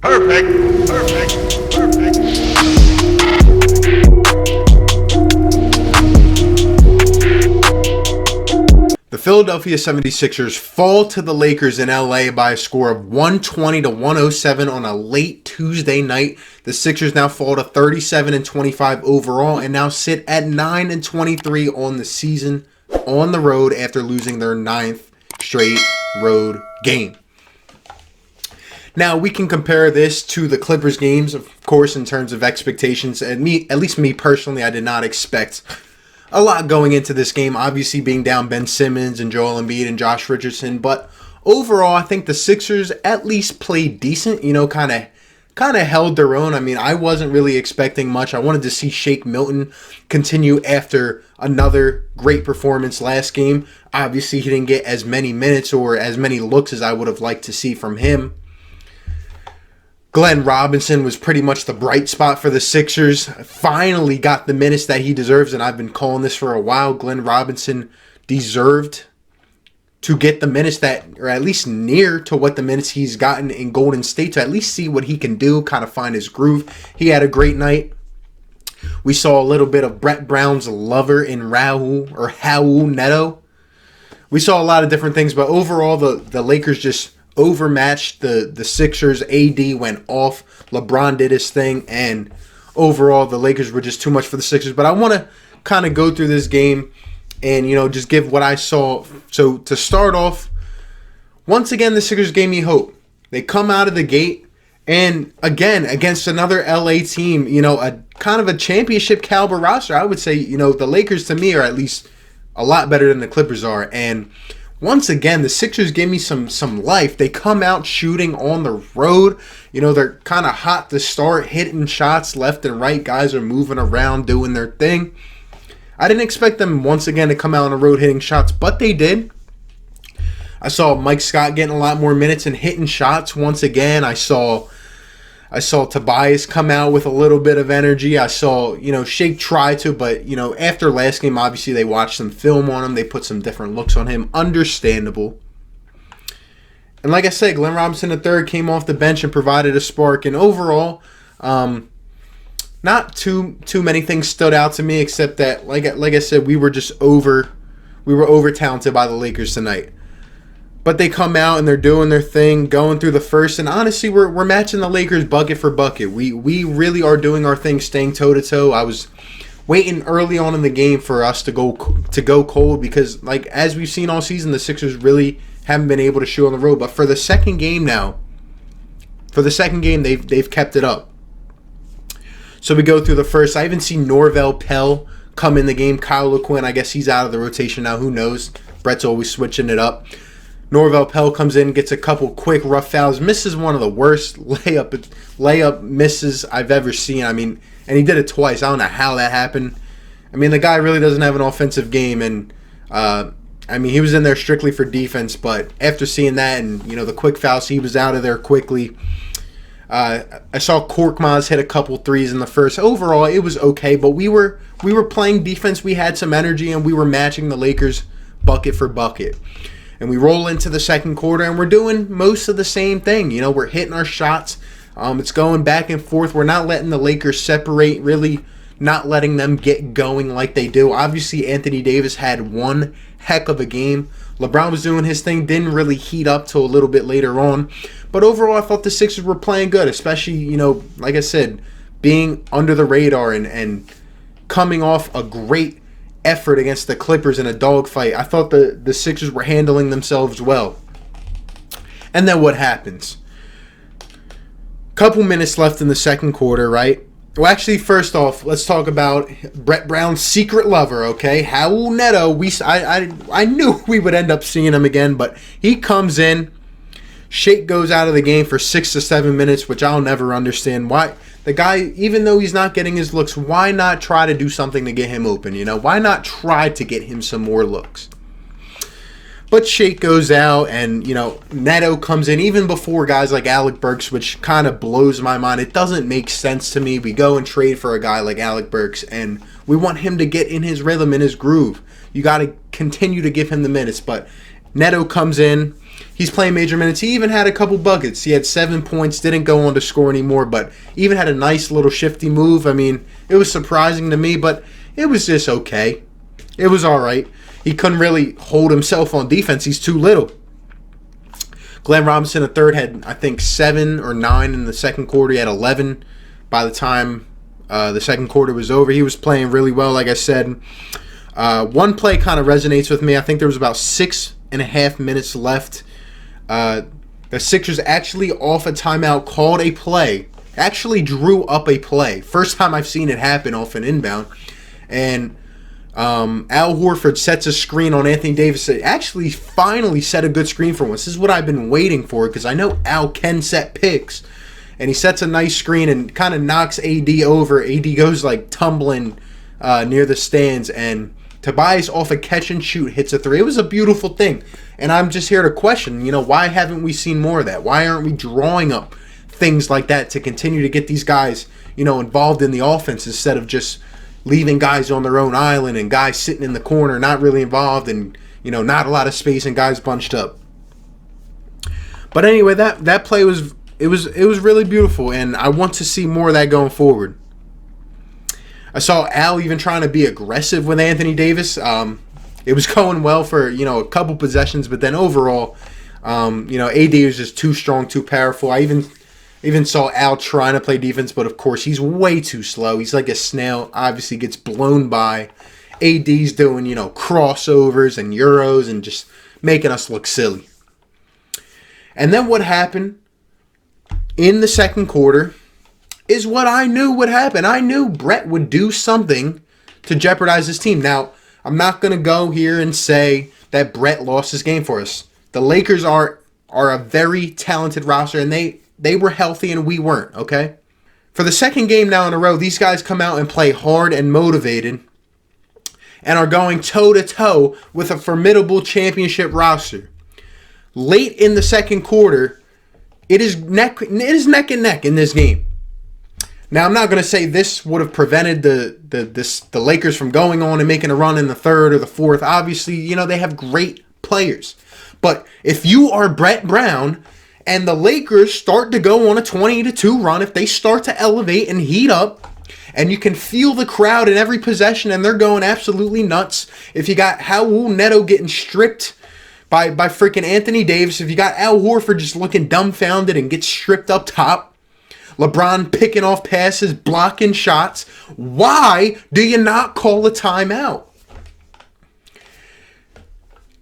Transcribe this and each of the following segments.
Perfect. Perfect. Perfect. The Philadelphia 76ers fall to the Lakers in LA by a score of 120-107 on a late Tuesday night. The Sixers now fall to 37-25 overall and now sit at 9-23 on the season on the road after losing their 9th straight road game. Now, we can compare this to the Clippers games, of course, in terms of expectations. And at least me personally, I did not expect a lot going into this game, obviously being down Ben Simmons and Joel Embiid and Josh Richardson. But overall, I think the Sixers at least played decent, kind of held their own. I mean, I wasn't really expecting much. I wanted to see Shake Milton continue after another great performance last game. Obviously, he didn't get as many minutes or as many looks as I would have liked to see from him. Glenn Robinson was pretty much the bright spot for the Sixers. Finally got the minutes that he deserves, and I've been calling this for a while. Glenn Robinson deserved to get the minutes that, or at least near to what the minutes he's gotten in Golden State, to at least see what he can do, kind of find his groove. He had a great night. We saw a little bit of Brett Brown's lover in Raul Neto. We saw a lot of different things, but overall the Lakers just overmatched the Sixers. AD went off. LeBron did his thing, and overall the Lakers were just too much for the Sixers. But I want to kind of go through this game and just give what I saw. So to start off, once again the Sixers gave me hope. They come out of the gate, and again against another LA team, a kind of a championship caliber roster. I would say the Lakers to me are at least a lot better than the Clippers are, and once again, the Sixers give me some life. They come out shooting on the road. They're kind of hot to start, hitting shots left and right. Guys are moving around, doing their thing. I didn't expect them once again to come out on the road hitting shots, but they did. I saw Mike Scott getting a lot more minutes and hitting shots once again. I saw Tobias come out with a little bit of energy. I saw, Shake try to, but, after last game, obviously they watched some film on him. They put some different looks on him. Understandable. And like I said, Glenn Robinson III came off the bench and provided a spark. And overall, not too many things stood out to me, except that, like I said, we were over talented by the Lakers tonight. But they come out and they're doing their thing, going through the first, and honestly, we're matching the Lakers bucket for bucket. We really are doing our thing, staying toe to toe. I was waiting early on in the game for us to go cold because, as we've seen all season, the Sixers really haven't been able to shoot on the road. But for the second game, they've kept it up. So we go through the first. I even see Norvel Pell come in the game. Kyle LeQuinn, I guess he's out of the rotation now. Who knows? Brett's always switching it up. Norvel Pell comes in, gets a couple quick rough fouls, misses one of the worst layup misses I've ever seen. I mean, and he did it twice. I don't know how that happened. I mean, the guy really doesn't have an offensive game, and he was in there strictly for defense. But after seeing that and the quick fouls, he was out of there quickly. I saw Korkmaz hit a couple threes in the first. Overall, it was okay, but we were playing defense. We had some energy, and we were matching the Lakers bucket for bucket. And we roll into the second quarter, and we're doing most of the same thing. We're hitting our shots. It's going back and forth. We're not letting the Lakers separate, really not letting them get going like they do. Obviously, Anthony Davis had one heck of a game. LeBron was doing his thing, didn't really heat up till a little bit later on. But overall, I thought the Sixers were playing good, especially, like I said, being under the radar and coming off a great effort against the Clippers in a dogfight. I thought the Sixers were handling themselves well. And then what happens? Couple minutes left in the second quarter, right? Well, actually, first off, let's talk about Brett Brown's secret lover, okay? Raul Neto. I knew we would end up seeing him again, but he comes in. Shake goes out of the game for 6 to 7 minutes, which I'll never understand. Why? The guy, even though he's not getting his looks, why not try to do something to get him open, Why not try to get him some more looks? But Shake goes out and, Neto comes in even before guys like Alec Burks, which kind of blows my mind. It doesn't make sense to me. We go and trade for a guy like Alec Burks, and we want him to get in his rhythm, in his groove. You got to continue to give him the minutes. But Neto comes in. he's playing major minutes. He even had a couple buckets. He had 7 points, didn't go on to score anymore, but even had a nice little shifty move. I mean, it was surprising to me, but it was just okay. It was all right. He couldn't really hold himself on defense. He's too little. Glenn Robinson III had, I think, 7 or 9 in the second quarter. He had 11 by the time the second quarter was over. He was playing really well, like I said. One play kind of resonates with me. I think there was about 6.5 minutes left. The Sixers actually, off a timeout, called a play. Actually drew up a play. First time I've seen it happen off an inbound. And Al Horford sets a screen on Anthony Davis. It actually finally set a good screen for once. This is what I've been waiting for, because I know Al can set picks. And he sets a nice screen and kind of knocks AD over. AD goes like tumbling near the stands, and Tobias off a catch and shoot hits a 3. It was a beautiful thing. And I'm just here to question, why haven't we seen more of that? Why aren't we drawing up things like that to continue to get these guys, involved in the offense, instead of just leaving guys on their own island and guys sitting in the corner, not really involved, and, not a lot of space and guys bunched up. But anyway, that play was really beautiful, and I want to see more of that going forward. I saw Al even trying to be aggressive with Anthony Davis. It was going well for, a couple possessions, but then overall, AD was just too strong, too powerful. I even saw Al trying to play defense, but of course he's way too slow. He's like a snail, obviously gets blown by. AD's doing, crossovers and Euros and just making us look silly. And then what happened in the second quarter is what I knew would happen. I knew Brett would do something to jeopardize his team. Now, I'm not going to go here and say that Brett lost his game for us. The Lakers are a very talented roster, and they were healthy and we weren't, okay? For the second game now in a row, these guys come out and play hard and motivated and are going toe-to-toe with a formidable championship roster. Late in the second quarter, it is neck and neck in this game. Now, I'm not going to say this would have prevented the Lakers from going on and making a run in the third or the fourth. Obviously, they have great players. But if you are Brett Brown and the Lakers start to go on a 20-2 run, if they start to elevate and heat up, and you can feel the crowd in every possession and they're going absolutely nuts. If you got Raul Neto getting stripped by freaking Anthony Davis, if you got Al Horford just looking dumbfounded and gets stripped up top, LeBron picking off passes, blocking shots, why do you not call a timeout?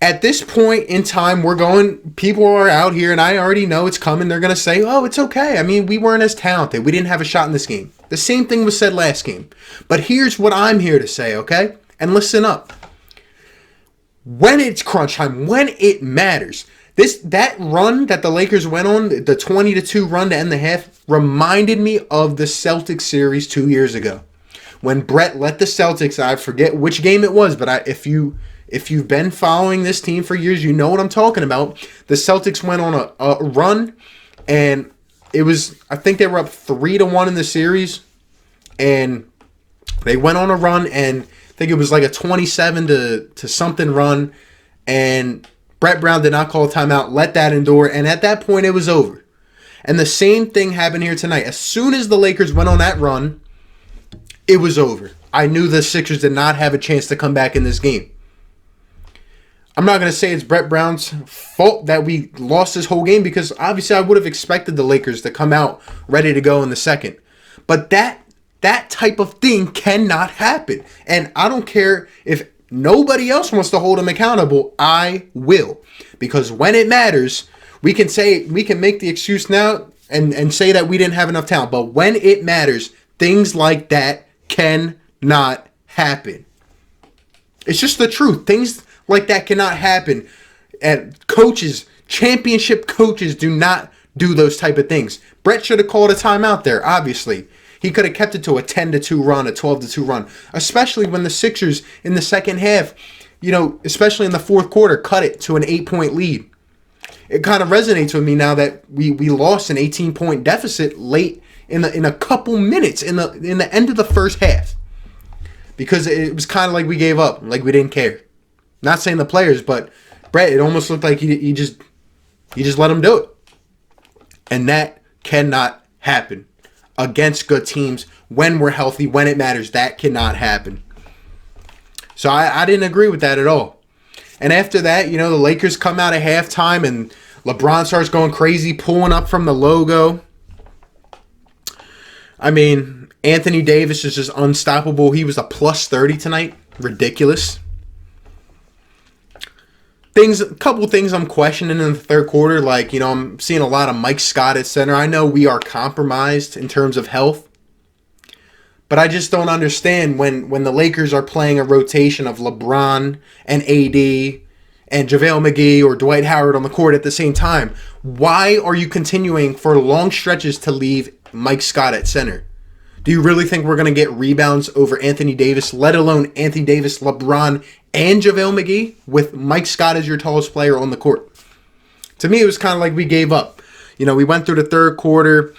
At this point in time, people are out here, and I already know it's coming. They're going to say, oh, it's okay. I mean, we weren't as talented. We didn't have a shot in this game. The same thing was said last game. But here's what I'm here to say, okay? And listen up. When it's crunch time, when it matters, that run that the Lakers went on, the 20-2 run to end the half, reminded me of the Celtics series 2 years ago. When Brett let the Celtics, I forget which game it was, but if you've been following this team for years, you know what I'm talking about. The Celtics went on a run, and it was, I think they were up 3-1 in the series, and they went on a run, and I think it was like a 27 to something run, and Brett Brown did not call a timeout, let that endure, and at that point it was over. And the same thing happened here tonight. As soon as the Lakers went on that run, it was over. I knew the Sixers did not have a chance to come back in this game. I'm not going to say it's Brett Brown's fault that we lost this whole game, because obviously I would have expected the Lakers to come out ready to go in the second. But that type of thing cannot happen. And I don't care if nobody else wants to hold him accountable. I will. Because when it matters, we can make the excuse now and say that we didn't have enough talent. But when it matters, things like that cannot happen. It's just the truth. Things like that cannot happen. And coaches, championship coaches, do not do those type of things. Brett should have called a timeout there, obviously. He could have kept it to a 10-2 run, a 12-2 run, especially when the Sixers in the second half, especially in the fourth quarter, cut it to an 8-point lead. It kind of resonates with me now that we lost an 18-point deficit late in a couple minutes in the end of the first half, because it was kind of like we gave up, like we didn't care. Not saying the players, but Brett, it almost looked like he just You just let them do it. And that cannot happen against good teams when we're healthy, when it matters. That cannot happen. So I didn't agree with that at all. And after that, the Lakers come out at halftime and LeBron starts going crazy, pulling up from the logo. I mean, Anthony Davis is just unstoppable. He was a plus 30 tonight. Ridiculous. A couple things I'm questioning in the third quarter. Like, I'm seeing a lot of Mike Scott at center. I know we are compromised in terms of health. But I just don't understand when the Lakers are playing a rotation of LeBron and AD and JaVale McGee or Dwight Howard on the court at the same time. Why are you continuing for long stretches to leave Mike Scott at center? Do you really think we're going to get rebounds over Anthony Davis, let alone Anthony Davis, LeBron, and JaVale McGee with Mike Scott as your tallest player on the court? To me, it was kind of like we gave up. We went through the third quarter.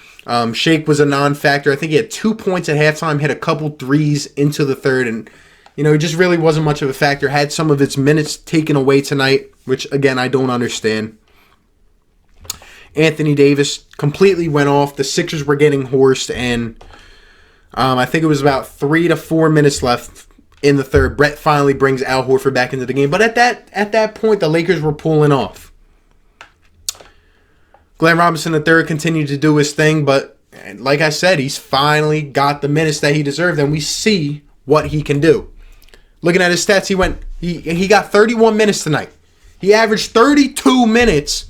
Shake was a non-factor. I think he had 2 points at halftime, hit a couple threes into the third, and he just really wasn't much of a factor. Had some of its minutes taken away tonight, which, again, I don't understand. Anthony Davis completely went off. The Sixers were getting horsed, and I think it was about 3 to 4 minutes left in the third. Brett finally brings Al Horford back into the game. But at that point, the Lakers were pulling off. Glenn Robinson III continued to do his thing, but like I said, he's finally got the minutes that he deserved, and we see what he can do. Looking at his stats, he got 31 minutes tonight. He averaged 32 minutes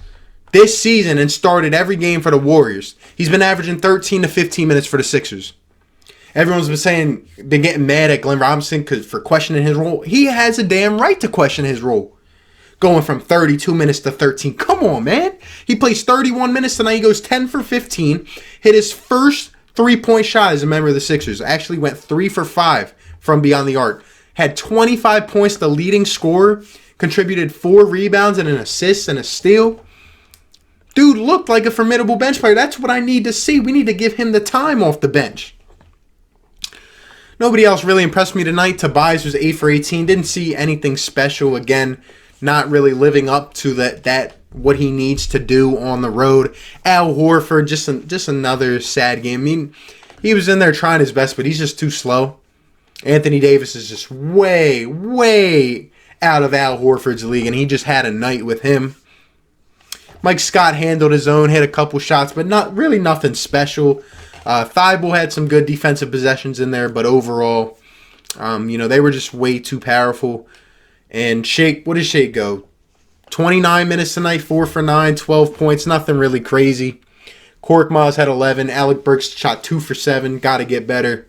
this season and started every game for the Warriors. He's been averaging 13 to 15 minutes for the Sixers. Everyone's been getting mad at Glenn Robinson for questioning his role. He has a damn right to question his role. Going from 32 minutes to 13. Come on, man. He plays 31 minutes tonight. He goes 10 for 15. Hit his first three-point shot as a member of the Sixers. Actually went 3 for 5 from beyond the arc. Had 25 points, the leading scorer. Contributed 4 rebounds and an assist and a steal. Dude looked like a formidable bench player. That's what I need to see. We need to give him the time off the bench. Nobody else really impressed me tonight. Tobias was 8 for 18. Didn't see anything special. Again, not really living up to that what he needs to do on the road. Al Horford, just another sad game. I mean, he was in there trying his best, but he's just too slow. Anthony Davis is just way, way out of Al Horford's league, and he just had a night with him. Mike Scott handled his own, hit a couple shots, but not really nothing special. Thibault had some good defensive possessions in there, but overall, they were just way too powerful. And Shake, what did Shake go? 29 minutes tonight, 4 for 9, 12 points, nothing really crazy. Korkmaz had 11. Alec Burks shot 2 for 7. Got to get better.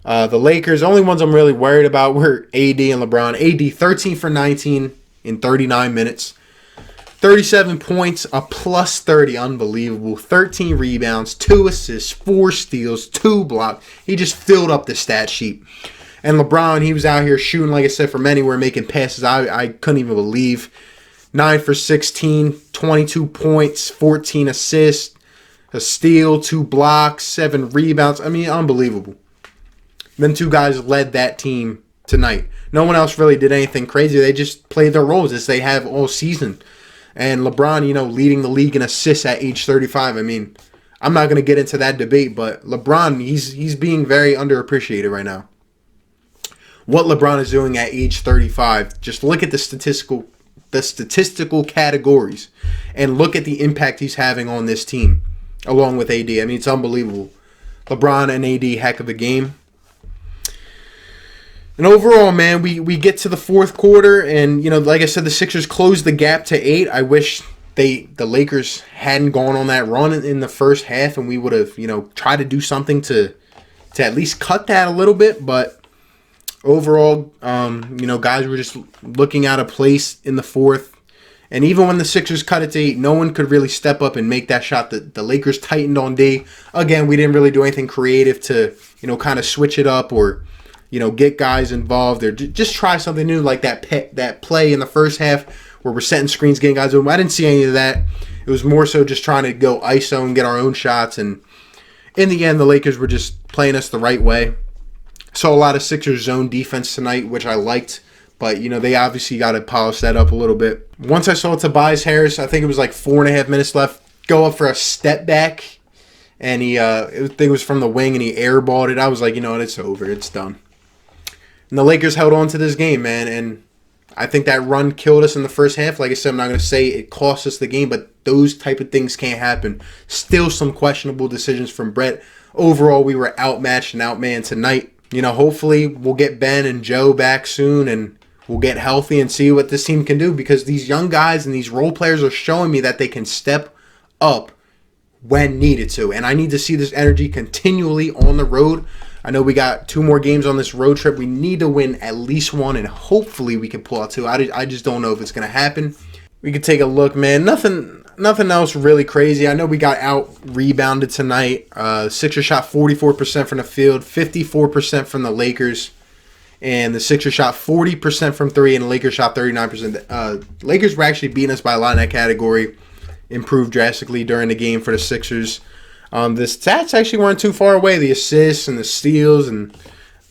The Lakers, only ones I'm really worried about were AD and LeBron. AD 13 for 19 in 39 minutes. 37 points, a plus 30, unbelievable. 13 rebounds, 2 assists, 4 steals, 2 blocks. He just filled up the stat sheet. And LeBron, he was out here shooting, like I said, from anywhere, making passes I couldn't even believe. 9 for 16, 22 points, 14 assists, a steal, 2 blocks, 7 rebounds. I mean, unbelievable. Them 2 guys led that team tonight. No one else really did anything crazy. They just played their roles as they have all season. And LeBron, leading the league in assists at age 35. I mean, I'm not going to get into that debate, but LeBron, he's being very underappreciated right now. What LeBron is doing at age 35, just look at the statistical categories and look at the impact he's having on this team along with AD. I mean, it's unbelievable. LeBron and AD, heck of a game. And overall, man, we get to the fourth quarter, and like I said, the Sixers closed the gap to 8. I wish the Lakers hadn't gone on that run in the first half, and we would have tried to do something to at least cut that a little bit. But overall, guys were just looking out of place in the fourth, and even when the Sixers cut it to 8, no one could really step up and make that shot. The Lakers tightened on D. Again, we didn't really do anything creative to kind of switch it up or get guys involved or just try something new like that play in the first half where we're setting screens, getting guys open. I didn't see any of that. It was more so just trying to go ISO and get our own shots. And in the end, the Lakers were just playing us the right way. Saw a lot of Sixers zone defense tonight, which I liked. But, you know, they obviously got to polish that up a little bit. Once I saw Tobias Harris, I think it was like 4.5 minutes left, go up for a step back. And I think it was from the wing, and he airballed it. I was like, you know what, it's over. It's done. And the Lakers held on to this game, man. And I think that run killed us in the first half. Like I said, I'm not going to say it cost us the game, but those type of things can't happen. Still some questionable decisions from Brett. Overall, we were outmatched and outmanned tonight. You know, hopefully we'll get Ben and Joe back soon, and we'll get healthy and see what this team can do, because these young guys and these role players are showing me that they can step up when needed to. And I need to see this energy continually on the road. I know we got 2 more games on this road trip. We need to win at least 1, and hopefully we can pull out 2. I just don't know if it's going to happen. We could take a look, man. Nothing else really crazy. I know we got out-rebounded tonight. Sixers shot 44% from the field, 54% from the Lakers. And the Sixers shot 40% from 3, and the Lakers shot 39%. Lakers were actually beating us by a lot in that category. Improved drastically during the game for the Sixers. The stats actually weren't too far away. The assists and the steals, and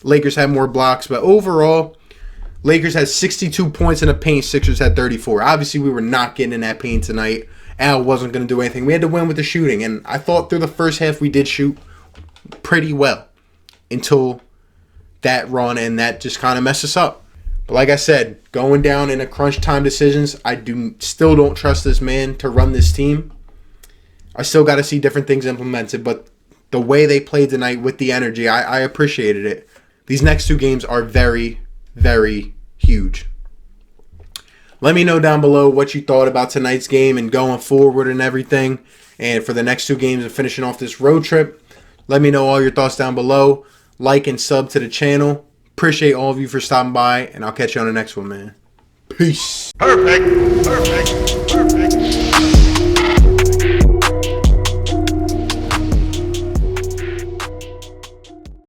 Lakers had more blocks. But overall, Lakers had 62 points in the paint. Sixers had 34. Obviously, we were not getting in that paint tonight. Al wasn't going to do anything. We had to win with the shooting. And I thought through the first half we did shoot pretty well until that run, and that just kind of messed us up. But like I said, going down in a crunch time decisions, I still don't trust this man to run this team. I still got to see different things implemented, but the way they played tonight with the energy, I appreciated it. These next 2 games are very, very huge. Let me know down below what you thought about tonight's game and going forward and everything. And for the next 2 games and finishing off this road trip, let me know all your thoughts down below. Like and sub to the channel. Appreciate all of you for stopping by, and I'll catch you on the next one, man. Peace. Perfect.